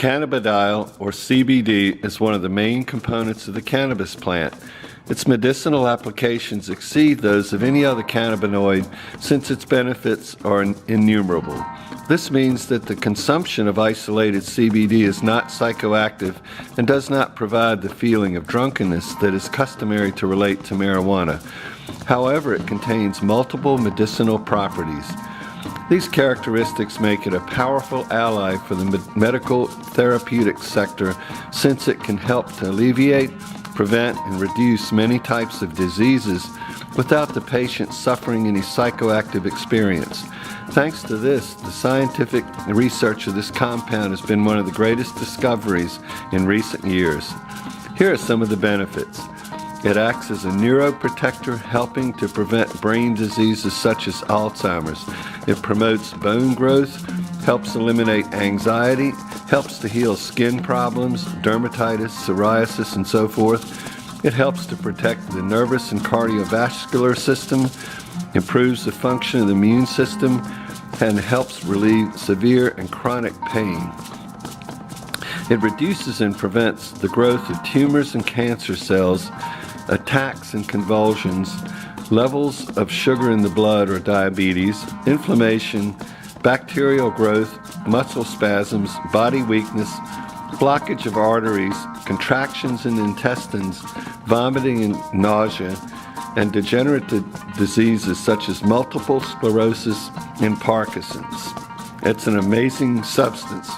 Canabadiol, or CBD, is one of the main components of the cannabis plant. Its medicinal applications exceed those of any other cannabinoid since its benefits are innumerable. This means that the consumption of isolated CBD is not psychoactive and does not provide the feeling of drunkenness that is customary to relate to marijuana. However, it contains multiple medicinal properties. These characteristics make it a powerful ally for the medical therapeutic sector since it can help to alleviate, prevent, and reduce many types of diseases without the patient suffering any psychoactive experience. Thanks to this, the scientific research of this compound has been one of the greatest discoveries in recent years. Here are some of the benefits. It acts as a neuroprotector, helping to prevent brain diseases such as Alzheimer's. It promotes bone growth, helps eliminate anxiety, helps to heal skin problems, dermatitis, psoriasis, and so forth. It helps to protect the nervous and cardiovascular system, improves the function of the immune system, and helps relieve severe and chronic pain. It reduces and prevents the growth of tumors and cancer cells, attacks and convulsions, levels of sugar in the blood or diabetes, inflammation, bacterial growth, muscle spasms, body weakness, blockage of arteries, contractions in the intestines, vomiting and nausea, and degenerative diseases such as multiple sclerosis and Parkinson's. It's an amazing substance.